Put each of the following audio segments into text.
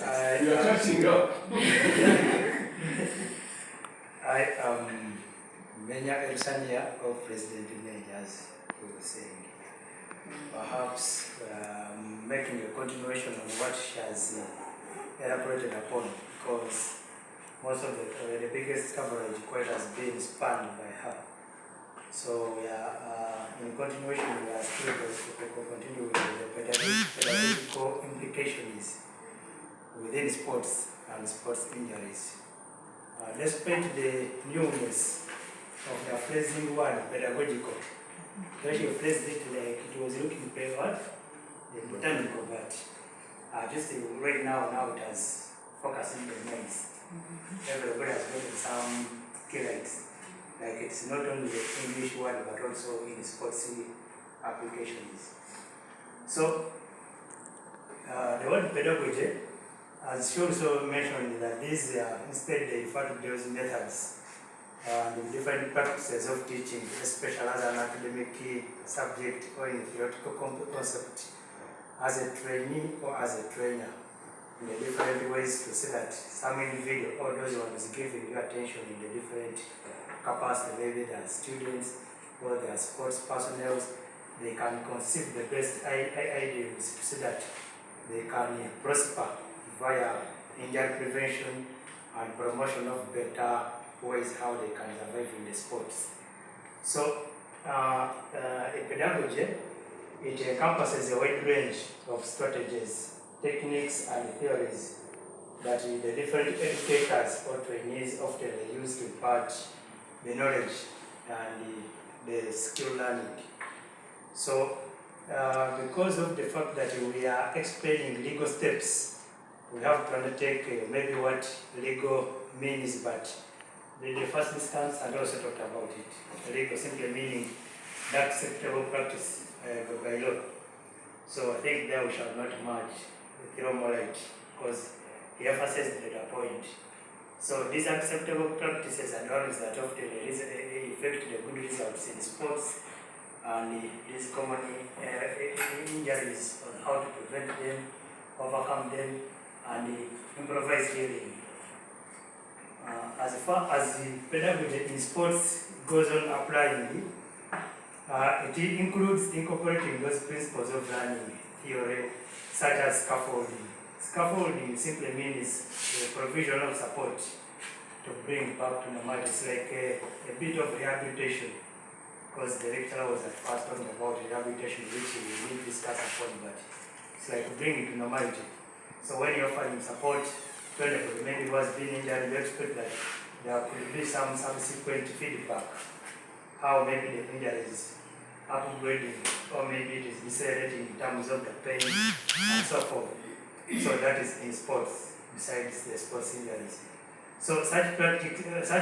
You are catching up. I am Menya Erusaniya of President Menya, as we were saying. Perhaps making a continuation on what she has elaborated upon, because most of the biggest coverage quite has been spanned by her. So in continuation, we are still going to continue with the pedagogical implications within sports and sports injuries. Despite the newness of the phrasing word pedagogical, though she phrased it like it was looking very what? The botanical, but just right now it has focused in the minds. Everybody has gotten some keylights. Like it's not only the English word but also in sports applications. So the word pedagogy, as she also mentioned, that these instead they refer to those methods and the different practices of teaching, especially as an academic subject or in theoretical concept, as a trainee or as a trainer, in the different ways to see that some individual or those ones giving you attention in the different capacity, maybe they are students or they are sports personnel, they can conceive the best ideas to see that they can prosper via injury prevention and promotion of better ways how they can survive in the sports. So a pedagogy, it encompasses a wide range of strategies, techniques and theories that the different educators or trainees often use to impart the knowledge and the skill learning. So because of the fact that we are explaining legal steps, we have to undertake maybe what legal means, but the first instance and also talked about it. Legal simply meaning that acceptable practice by law. So I think there we shall not merge throw more light, because he emphasized the point. So these acceptable practices and ones that often affect the good results in sports, and these common injuries on how to prevent them, overcome them, and improvise healing. As far as the pedagogy in sports goes on applying, it includes incorporating those principles of learning theory, such as scaffolding. Scaffolding simply means the provision of support to bring back to normality. It's like a bit of rehabilitation, because the lecturer was at first talking about rehabilitation, which we didn't discuss upon, but it's like bringing to normality. So when you're offering support to anybody, maybe who has been injured, you expect that there could be some subsequent feedback, how maybe the injury is upgrading, or maybe it is decelerating in terms of the pain and so forth. So that is in sports, besides the sports injuries. So such practice into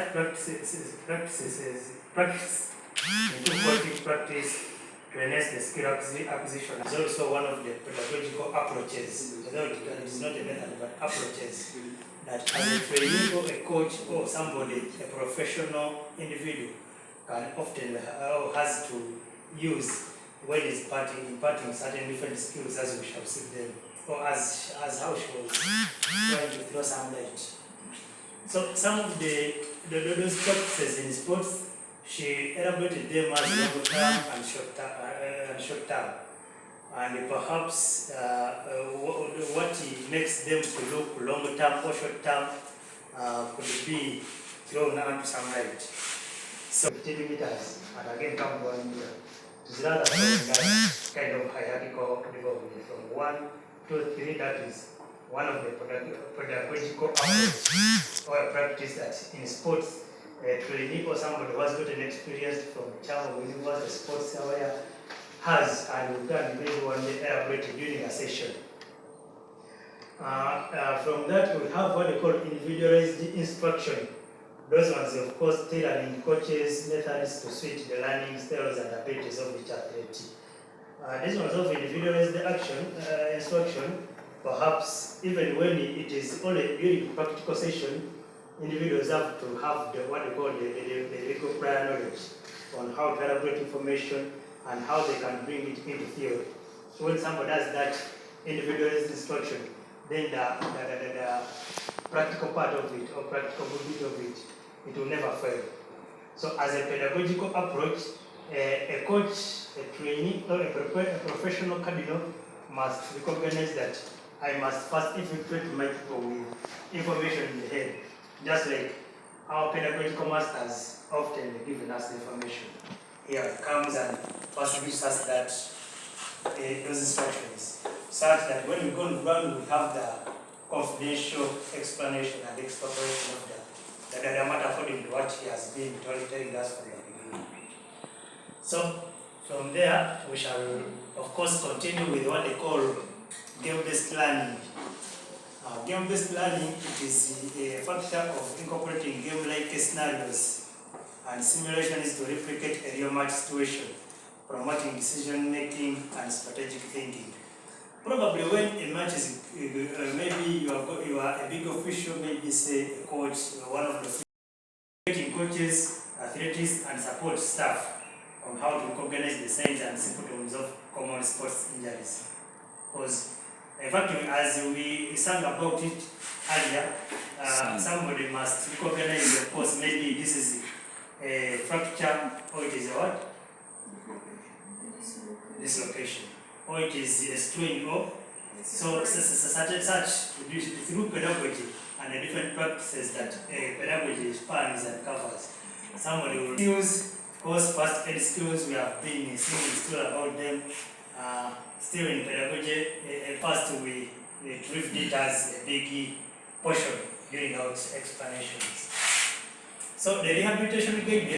practice to enhance the skill acquisition is also one of the pedagogical approaches, although it is not a method but approaches that as a trainee or a coach or somebody, a professional individual, can often has to use when he's imparting certain different skills, as we shall see them, or as how she was trying to throw some light. So some of those practices in sports, she elaborated them as long term and short term. And perhaps what makes them to look long term or short term could be thrown onto some light. So 15 meters, and again come 1 meter. It's rather that kind of hierarchical development from 1 to 3. That is one of the pedagogical approach or practice that in sports, a trainee or somebody who has got an experience from Kyambogo University sports area has, and we can maybe one day elaborate during a session. From that, we have what they call individualized instruction. Those ones, of course, tailoring coaches' methods to suit the learning styles and abilities of each athlete. These ones of individualized instruction, perhaps even when it is only during practical session, individuals have to have what they call the legal prior knowledge on how to elaborate information and how they can bring it into theory. So when somebody does that individualized instruction, then the practical part of it or practical bit of it, it will never fail. So as a pedagogical approach, a coach, a trainee, or a professional cardinal must recognize that I must first infiltrate my people with information in the head, just like our pedagogical masters often given us the information. Here it comes and first gives us that those instructions, such that when we go on ground, we have the confidential explanation and exploration of the matter according to what he has been telling us from the beginning. So from there, we shall of course continue with what they call game-based learning. Game-based learning, it is a factor of incorporating game-like scenarios and simulations to replicate a real-match situation, promoting decision-making and strategic thinking. Probably when a match is, maybe you are a big official, maybe say a coach, one of the coaches, athletes, and support staff on how to recognize the signs and symptoms of common sports injuries. Because in fact, as we sang about it earlier, somebody must recognize the cause. Maybe this is a fracture, or it is a what? Dislocation. Or it is a strain, or so such through pedagogy and the different practices that pedagogy spans and covers. Somebody will use, of course, first aid skills. We have been singing still about them. Still in pedagogy, first we treat it as a big portion during our explanations. So the rehabilitation guide